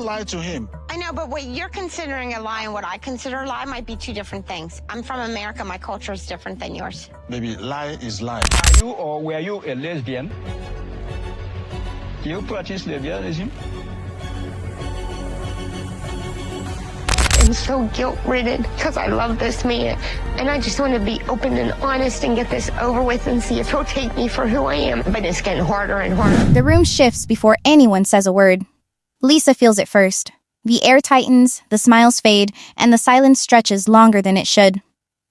lie to him. I know, but what you're considering a lie and what I consider a lie might be two different things. I'm from America. My culture is different than yours. Baby, lie is lie. Are you or were you a lesbian? Do you practice lesbianism? I'm so guilt-ridden because I love this man. And I just want to be open and honest and get this over with and see if he'll take me for who I am. But it's getting harder and harder. The room shifts before anyone says a word. Lisa feels it first. The air tightens, the smiles fade, and the silence stretches longer than it should.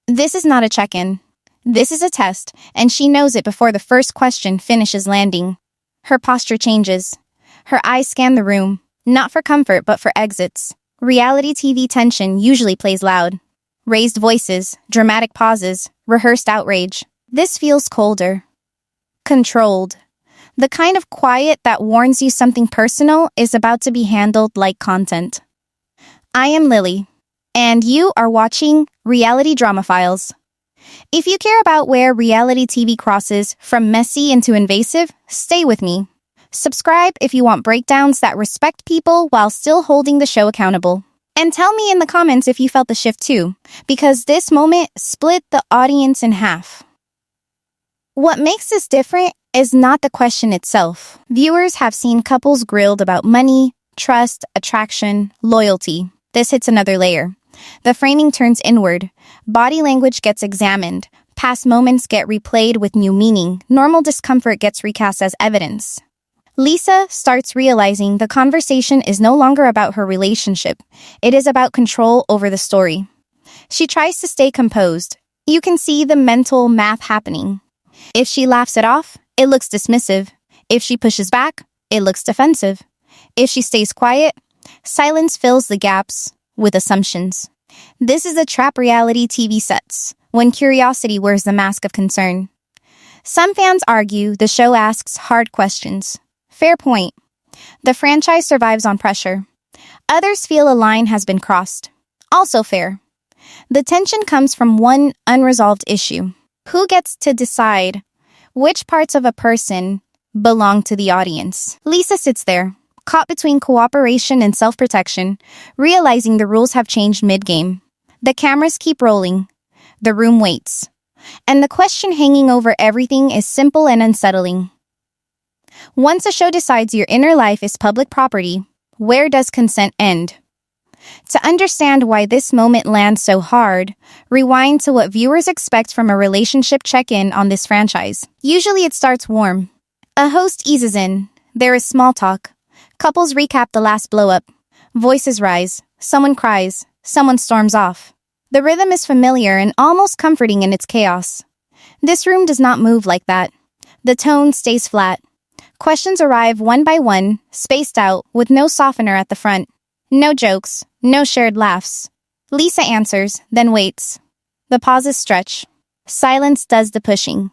This is not a check-in. This is a test, and she knows it before the first question finishes landing. Her posture changes. Her eyes scan the room, not for comfort but for exits. Reality TV tension usually plays loud. Raised voices, dramatic pauses, rehearsed outrage. This feels colder. Controlled. The kind of quiet that warns you something personal is about to be handled like content. I am Lily, and you are watching Reality Drama Files. If you care about where reality TV crosses from messy into invasive, stay with me. Subscribe if you want breakdowns that respect people while still holding the show accountable. And tell me in the comments if you felt the shift too, because this moment split the audience in half. What makes this different is not the question itself. Viewers have seen couples grilled about money, trust, attraction, loyalty. This hits another layer. The framing turns inward. Body language gets examined. Past moments get replayed with new meaning. Normal discomfort gets recast as evidence. Lisa starts realizing the conversation is no longer about her relationship. It is about control over the story. She tries to stay composed. You can see the mental math happening. If she laughs it off, it looks dismissive. If she pushes back, it looks defensive. If she stays quiet, silence fills the gaps with assumptions. This is the trap reality TV sets, when curiosity wears the mask of concern. Some fans argue the show asks hard questions. Fair point. The franchise survives on pressure. Others feel a line has been crossed. Also fair. The tension comes from one unresolved issue. Who gets to decide which parts of a person belong to the audience? Lisa sits there, caught between cooperation and self-protection, realizing the rules have changed mid-game. The cameras keep rolling. The room waits. And the question hanging over everything is simple and unsettling. Once a show decides your inner life is public property, where does consent end? To understand why this moment lands so hard, rewind to what viewers expect from a relationship check-in on this franchise. Usually it starts warm. A host eases in. There is small talk. Couples recap the last blow-up. Voices rise. Someone cries. Someone storms off. The rhythm is familiar and almost comforting in its chaos. This room does not move like that. The tone stays flat. Questions arrive one by one, spaced out, with no softener at the front. No jokes, no shared laughs. Lisa answers, then waits. The pauses stretch. Silence does the pushing.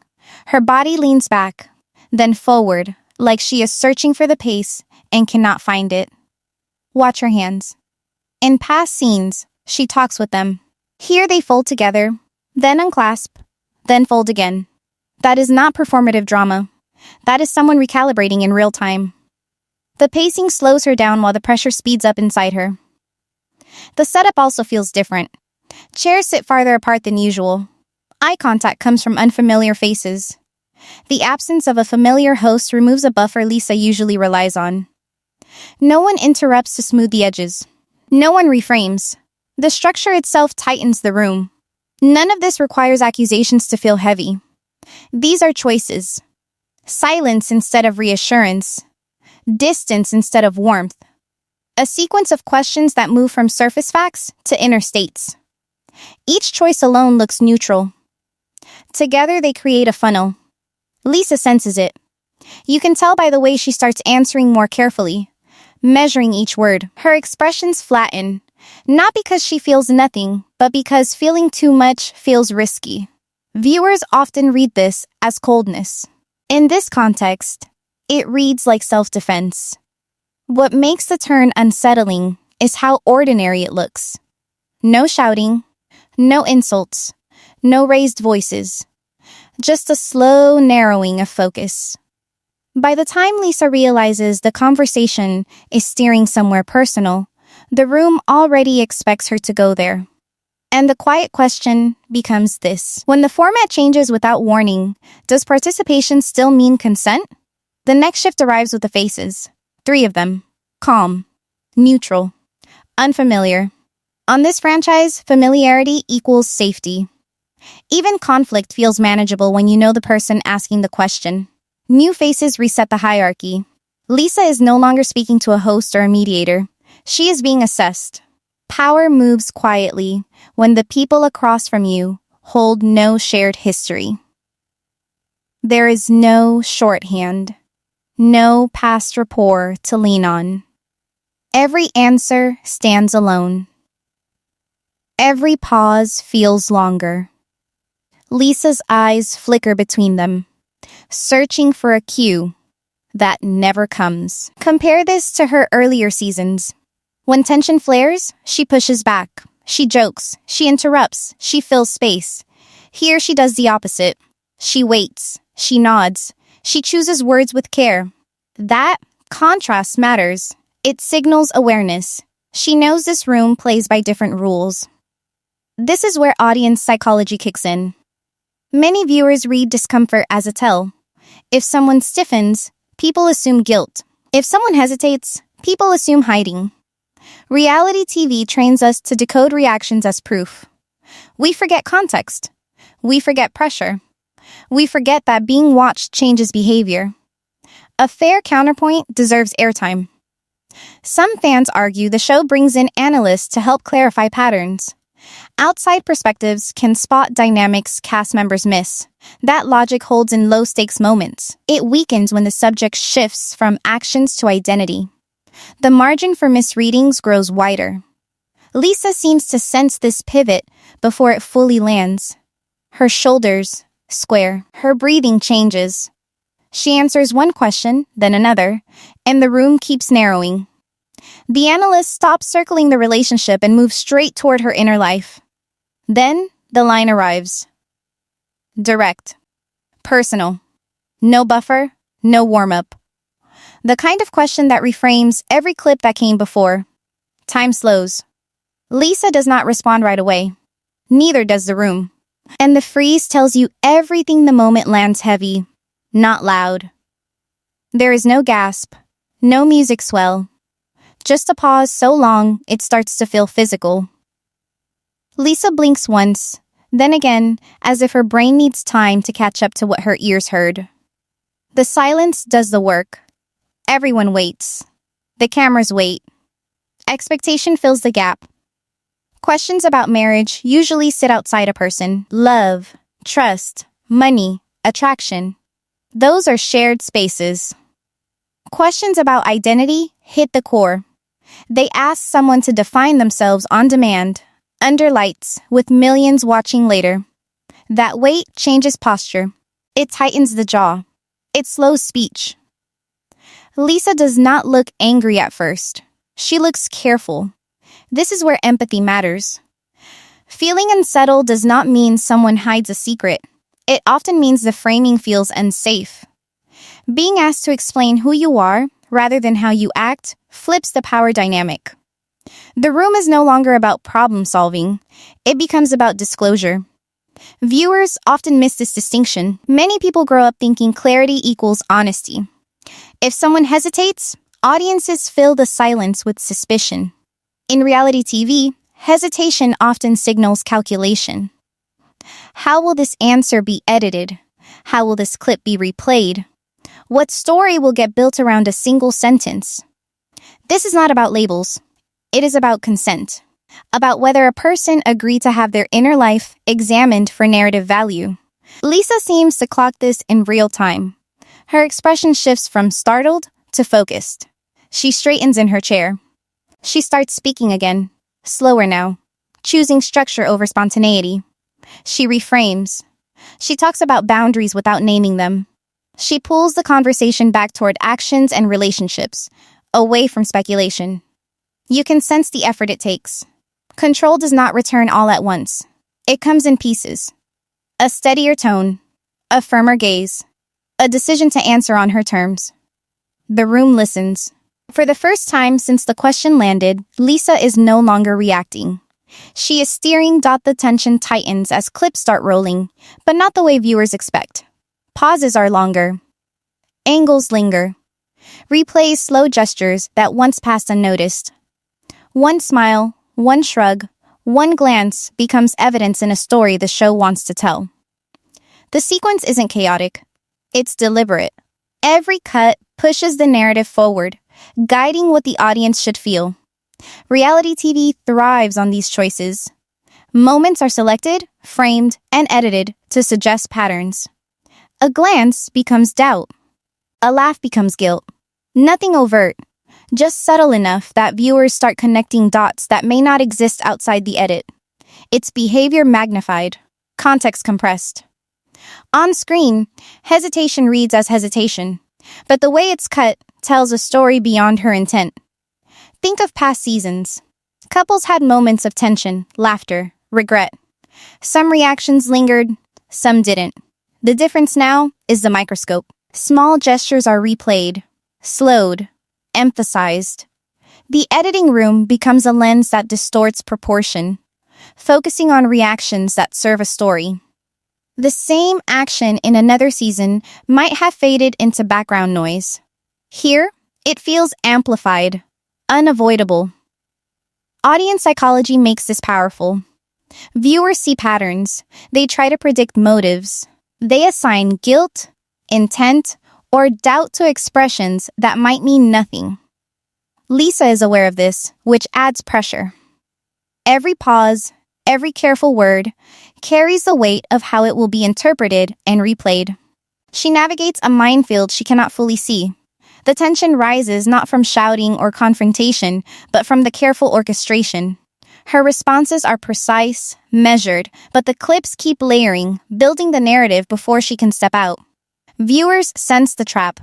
Her body leans back, then forward, like she is searching for the pace and cannot find it. Watch her hands. In past scenes, she talks with them. Here they fold together, then unclasp, then fold again. That is not performative drama. That is someone recalibrating in real time. The pacing slows her down while the pressure speeds up inside her. The setup also feels different. Chairs sit farther apart than usual. Eye contact comes from unfamiliar faces. The absence of a familiar host removes a buffer Lisa usually relies on. No one interrupts to smooth the edges. No one reframes. The structure itself tightens the room. None of this requires accusations to feel heavy. These are choices. Silence instead of reassurance. Distance instead of warmth. A sequence of questions that move from surface facts to inner states. Each choice alone looks neutral. Together they create a funnel. Lisa senses it. You can tell by the way she starts answering more carefully, measuring each word. Her expressions flatten, not because she feels nothing, but because feeling too much feels risky. Viewers often read this as coldness. In this context, it reads like self-defense. What makes the turn unsettling is how ordinary it looks. No shouting, no insults, no raised voices. Just a slow narrowing of focus. By the time Lisa realizes the conversation is steering somewhere personal, the room already expects her to go there. And the quiet question becomes this. When the format changes without warning, does participation still mean consent? The next shift arrives with the faces. 3 of them. Calm. Neutral. Unfamiliar. On this franchise, familiarity equals safety. Even conflict feels manageable when you know the person asking the question. New faces reset the hierarchy. Lisa is no longer speaking to a host or a mediator. She is being assessed. Power moves quietly when the people across from you hold no shared history. There is no shorthand, no past rapport to lean on. Every answer stands alone. Every pause feels longer. Lisa's eyes flicker between them, searching for a cue that never comes. Compare this to her earlier seasons. When tension flares, she pushes back. She jokes. She interrupts. She fills space. Here she does the opposite. She waits. She nods. She chooses words with care. That contrast matters. It signals awareness. She knows this room plays by different rules. This is where audience psychology kicks in. Many viewers read discomfort as a tell. If someone stiffens, people assume guilt. If someone hesitates, people assume hiding. Reality TV trains us to decode reactions as proof. We forget context. We forget pressure. We forget that being watched changes behavior. A fair counterpoint deserves airtime. Some fans argue the show brings in analysts to help clarify patterns. Outside perspectives can spot dynamics cast members miss. That logic holds in low-stakes moments. It weakens when the subject shifts from actions to identity. The margin for misreadings grows wider. Lisa seems to sense this pivot before it fully lands. Her shoulders square. Her breathing changes. She answers one question, then another, and the room keeps narrowing. The analyst stops circling the relationship and moves straight toward her inner life. Then, the line arrives. Direct. Personal. No buffer, no warm-up. The kind of question that reframes every clip that came before. Time slows. Lisa does not respond right away. Neither does the room. And the freeze tells you everything the moment lands heavy, not loud. There is no gasp, no music swell. Just a pause so long it starts to feel physical. Lisa blinks once, then again, as if her brain needs time to catch up to what her ears heard. The silence does the work. Everyone waits. The cameras wait. Expectation fills the gap. Questions about marriage usually sit outside a person. Love, trust, money, attraction. Those are shared spaces. Questions about identity hit the core. They ask someone to define themselves on demand, under lights, with millions watching later. That weight changes posture. It tightens the jaw. It slows speech. Lisa does not look angry at first. She looks careful. This is where empathy matters. Feeling unsettled does not mean someone hides a secret. It often means the framing feels unsafe. Being asked to explain who you are, rather than how you act, flips the power dynamic. The room is no longer about problem solving. It becomes about disclosure. Viewers often miss this distinction. Many people grow up thinking clarity equals honesty. If someone hesitates, audiences fill the silence with suspicion. In reality TV, hesitation often signals calculation. How will this answer be edited? How will this clip be replayed? What story will get built around a single sentence? This is not about labels. It is about consent. About whether a person agreed to have their inner life examined for narrative value. Lisa seems to clock this in real time. Her expression shifts from startled to focused. She straightens in her chair. She starts speaking again, slower now, choosing structure over spontaneity. She reframes. She talks about boundaries without naming them. She pulls the conversation back toward actions and relationships, away from speculation. You can sense the effort it takes. Control does not return all at once. It comes in pieces. A steadier tone, a firmer gaze, a decision to answer on her terms. The room listens. For the first time since the question landed, Lisa is no longer reacting. She is steering. The tension tightens as clips start rolling, but not the way viewers expect. Pauses are longer. Angles linger. Replays slow gestures that once passed unnoticed. One smile, one shrug, one glance becomes evidence in a story the show wants to tell. The sequence isn't chaotic. It's deliberate. Every cut pushes the narrative forward, guiding what the audience should feel. Reality TV thrives on these choices. Moments are selected, framed, and edited to suggest patterns. A glance becomes doubt. A laugh becomes guilt. Nothing overt, just subtle enough that viewers start connecting dots that may not exist outside the edit. It's behavior magnified, context compressed. On screen, hesitation reads as hesitation, but the way it's cut tells a story beyond her intent. Think of past seasons. Couples had moments of tension, laughter, regret. Some reactions lingered, some didn't. The difference now is the microscope. Small gestures are replayed, slowed, emphasized. The editing room becomes a lens that distorts proportion, focusing on reactions that serve a story. The same action in another season might have faded into background noise. Here, it feels amplified, unavoidable. Audience psychology makes this powerful. Viewers see patterns. They try to predict motives. They assign guilt, intent, or doubt to expressions that might mean nothing. Lisa is aware of this, which adds pressure. Every pause, every careful word, carries the weight of how it will be interpreted and replayed. She navigates a minefield she cannot fully see. The tension rises not from shouting or confrontation, but from the careful orchestration. Her responses are precise, measured, but the clips keep layering, building the narrative before she can step out. Viewers sense the trap.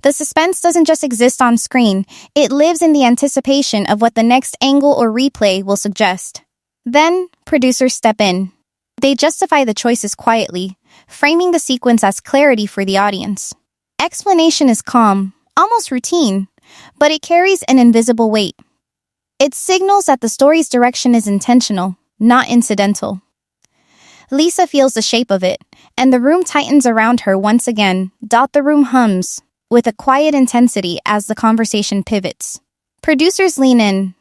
The suspense doesn't just exist on screen, it lives in the anticipation of what the next angle or replay will suggest. Then, producers step in. They justify the choices quietly, framing the sequence as clarity for the audience. Explanation is calm, almost routine, but it carries an invisible weight. It signals that the story's direction is intentional, not incidental. Lisa feels the shape of it, and the room tightens around her once again. The room hums, with a quiet intensity as the conversation pivots. Producers lean in,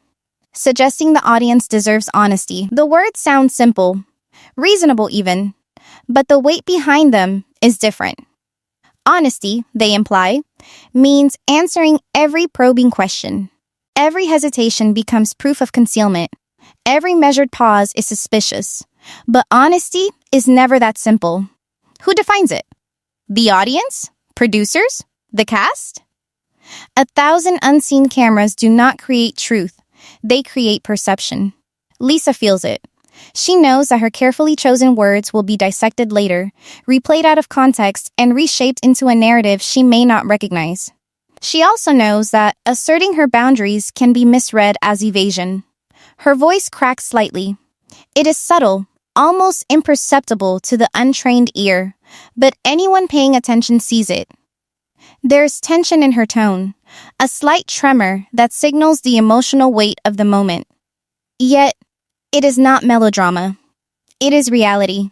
suggesting the audience deserves honesty. The words sound simple, reasonable even, but the weight behind them is different. Honesty, they imply, means answering every probing question. Every hesitation becomes proof of concealment. Every measured pause is suspicious. But honesty is never that simple. Who defines it? The audience? Producers? The cast? 1,000 unseen cameras do not create truth. They create perception. Lisa feels it. She knows that her carefully chosen words will be dissected later, replayed out of context, and reshaped into a narrative she may not recognize. She also knows that asserting her boundaries can be misread as evasion. Her voice cracks slightly. It is subtle, almost imperceptible to the untrained ear, but anyone paying attention sees it. There's tension in her tone, a slight tremor that signals the emotional weight of the moment. Yet, it is not melodrama. It is reality.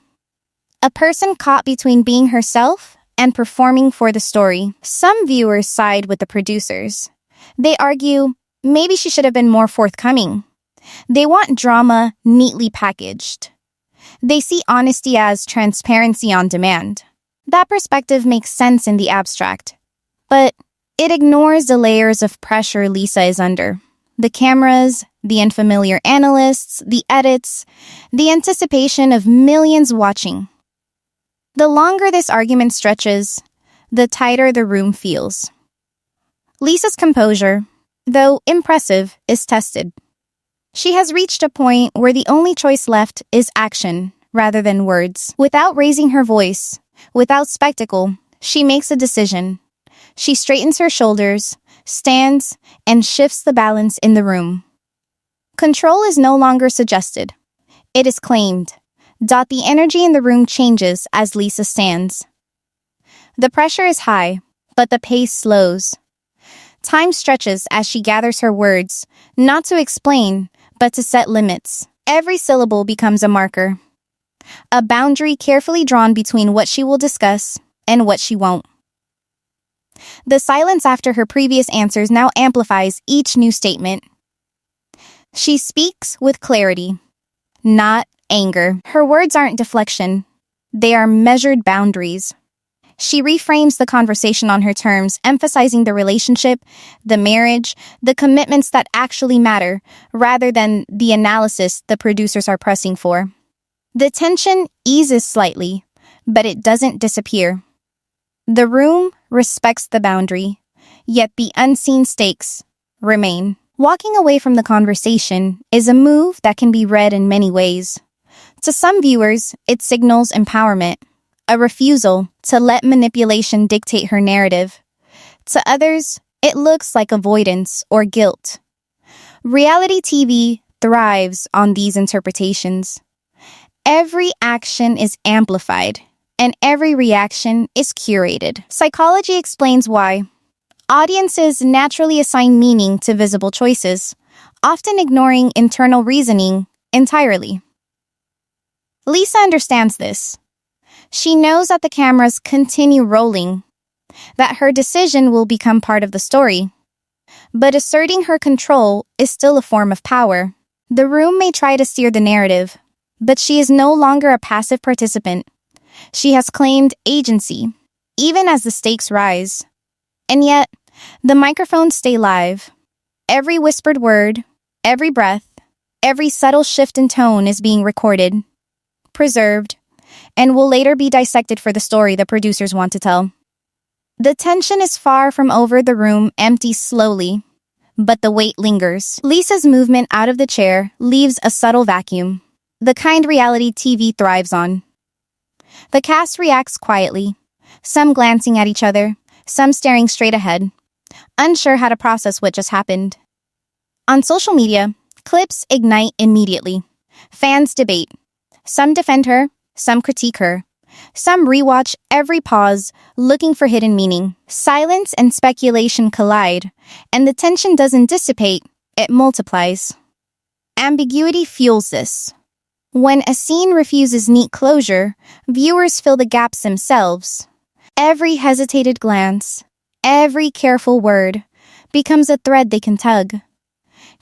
A person caught between being herself and performing for the story. Some viewers side with the producers. They argue, maybe she should have been more forthcoming. They want drama neatly packaged. They see honesty as transparency on demand. That perspective makes sense in the abstract, but it ignores the layers of pressure Lisa is under. The cameras, the unfamiliar analysts, the edits, the anticipation of millions watching. The longer this argument stretches, the tighter the room feels. Lisa's composure, though impressive, is tested. She has reached a point where the only choice left is action rather than words. Without raising her voice, without spectacle, she makes a decision. She straightens her shoulders, stands, and shifts the balance in the room. Control is no longer suggested. It is claimed. The energy in the room changes as Lisa stands. The pressure is high, but the pace slows. Time stretches as she gathers her words, not to explain, but to set limits. Every syllable becomes a marker, a boundary carefully drawn between what she will discuss and what she won't. The silence after her previous answers now amplifies each new statement. She speaks with clarity, not anger. Her words aren't deflection. They are measured boundaries. She reframes the conversation on her terms, emphasizing the relationship, the marriage, the commitments that actually matter, rather than the analysis the producers are pressing for. The tension eases slightly, but it doesn't disappear. The room respects the boundary, yet the unseen stakes remain. Walking away from the conversation is a move that can be read in many ways. To some viewers, it signals empowerment, a refusal to let manipulation dictate her narrative. To others, it looks like avoidance or guilt. Reality TV thrives on these interpretations. Every action is amplified, and every reaction is curated. Psychology explains why. Audiences naturally assign meaning to visible choices, often ignoring internal reasoning entirely. Lisa understands this. She knows that the cameras continue rolling, that her decision will become part of the story. But asserting her control is still a form of power. The room may try to steer the narrative, but she is no longer a passive participant. She has claimed agency, even as the stakes rise. And yet, the microphones stay live. Every whispered word, every breath, every subtle shift in tone is being recorded, preserved, and will later be dissected for the story the producers want to tell. The tension is far from over. The room empties slowly, but the weight lingers. Lisa's movement out of the chair leaves a subtle vacuum, the kind reality TV thrives on. The cast reacts quietly, some glancing at each other, some staring straight ahead, unsure how to process what just happened. On social media, clips ignite immediately. Fans debate. Some defend her, some critique her. Some rewatch every pause, looking for hidden meaning. Silence and speculation collide, and the tension doesn't dissipate, it multiplies. Ambiguity fuels this. When a scene refuses neat closure, viewers fill the gaps themselves. Every hesitated glance, every careful word, becomes a thread they can tug,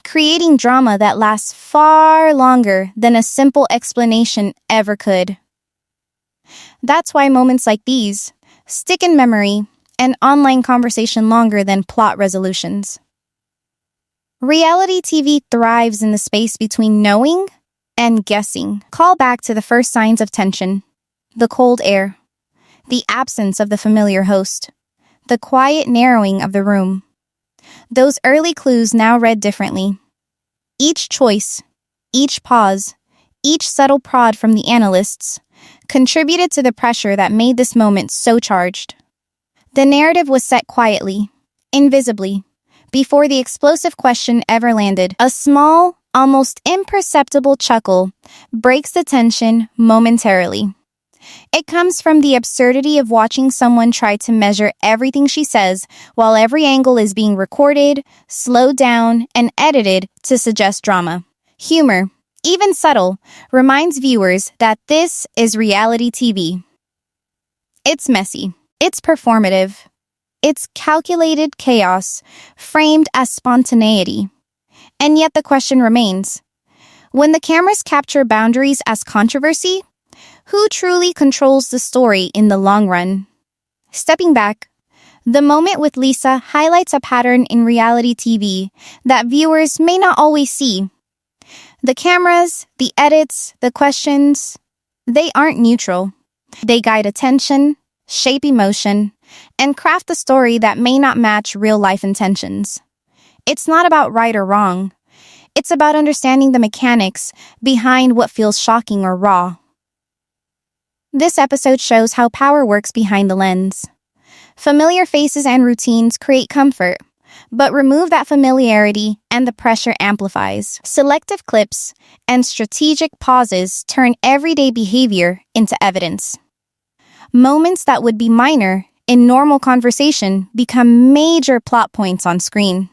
creating drama that lasts far longer than a simple explanation ever could. That's why moments like these stick in memory and online conversation longer than plot resolutions. Reality TV thrives in the space between knowing and guessing. Call back to the first signs of tension: the cold air, the absence of the familiar host, the quiet narrowing of the room. Those early clues now read differently. Each choice, each pause, each subtle prod from the analysts contributed to the pressure that made this moment so charged. The narrative was set quietly, invisibly, before the explosive question ever landed. A small, almost imperceptible chuckle breaks the tension momentarily. It comes from the absurdity of watching someone try to measure everything she says while every angle is being recorded, slowed down, and edited to suggest drama. Humor, even subtle, reminds viewers that this is reality TV. It's messy. It's performative. It's calculated chaos, framed as spontaneity. And yet the question remains: when the cameras capture boundaries as controversy, who truly controls the story in the long run? Stepping back, the moment with Lisa highlights a pattern in reality TV that viewers may not always see. The cameras, the edits, the questions, they aren't neutral. They guide attention, shape emotion, and craft a story that may not match real-life intentions. It's not about right or wrong. It's about understanding the mechanics behind what feels shocking or raw. This episode shows how power works behind the lens. Familiar faces and routines create comfort, but remove that familiarity and the pressure amplifies. Selective clips and strategic pauses turn everyday behavior into evidence. Moments that would be minor in normal conversation become major plot points on screen.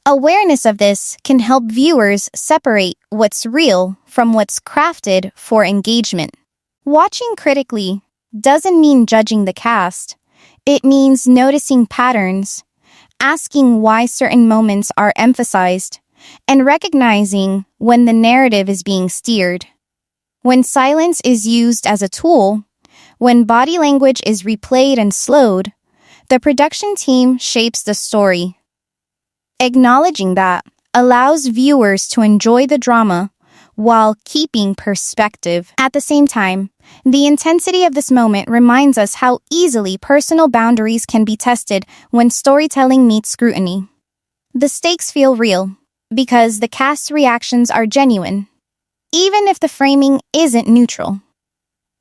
Awareness of this can help viewers separate what's real from what's crafted for engagement. Watching critically doesn't mean judging the cast. It means noticing patterns, asking why certain moments are emphasized, and recognizing when the narrative is being steered. When silence is used as a tool, when body language is replayed and slowed, the production team shapes the story. Acknowledging that allows viewers to enjoy the drama while keeping perspective. At the same time, the intensity of this moment reminds us how easily personal boundaries can be tested when storytelling meets scrutiny. The stakes feel real because the cast's reactions are genuine, even if the framing isn't neutral.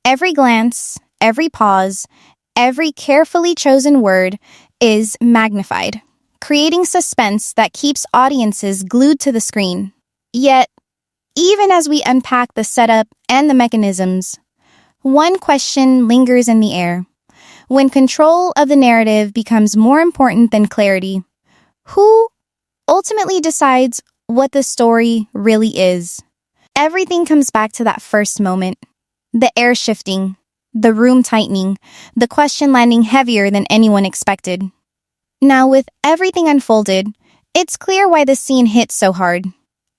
Every glance, every pause, every carefully chosen word is magnified, creating suspense that keeps audiences glued to the screen. Yet, even as we unpack the setup and the mechanisms, one question lingers in the air. When control of the narrative becomes more important than clarity, who ultimately decides what the story really is? Everything comes back to that first moment. The air shifting, the room tightening, the question landing heavier than anyone expected. Now, with everything unfolded, it's clear why the scene hit so hard.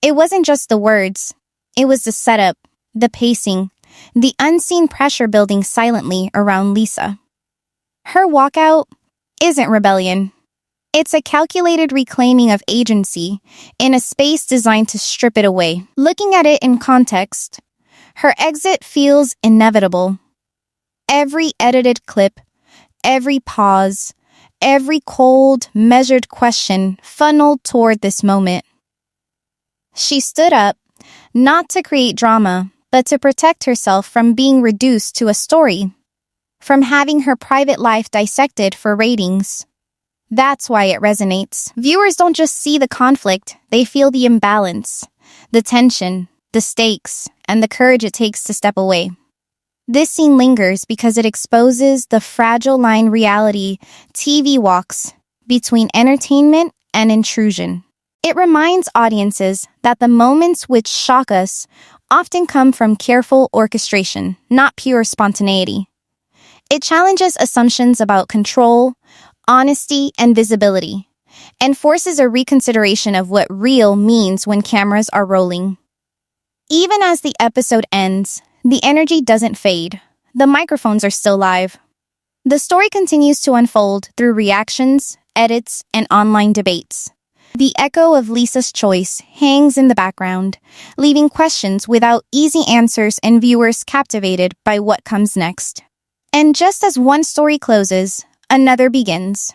It wasn't just the words. It was the setup, the pacing, the unseen pressure building silently around Lisa. Her walkout isn't rebellion. It's a calculated reclaiming of agency in a space designed to strip it away. Looking at it in context, her exit feels inevitable. Every edited clip, every pause, every cold, measured question funneled toward this moment. She stood up, not to create drama, but to protect herself from being reduced to a story, from having her private life dissected for ratings. That's why it resonates. Viewers don't just see the conflict, they feel the imbalance, the tension, the stakes, and the courage it takes to step away. This scene lingers because it exposes the fragile line reality TV walks between entertainment and intrusion. It reminds audiences that the moments which shock us often come from careful orchestration, not pure spontaneity. It challenges assumptions about control, honesty, and visibility, and forces a reconsideration of what real means when cameras are rolling. Even as the episode ends, the energy doesn't fade. The microphones are still live. The story continues to unfold through reactions, edits, and online debates. The echo of Lisa's choice hangs in the background, leaving questions without easy answers and viewers captivated by what comes next. And just as one story closes, another begins.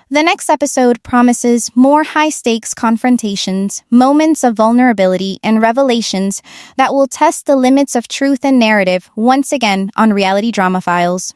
The next episode promises more high-stakes confrontations, moments of vulnerability, and revelations that will test the limits of truth and narrative once again on Reality Drama Files.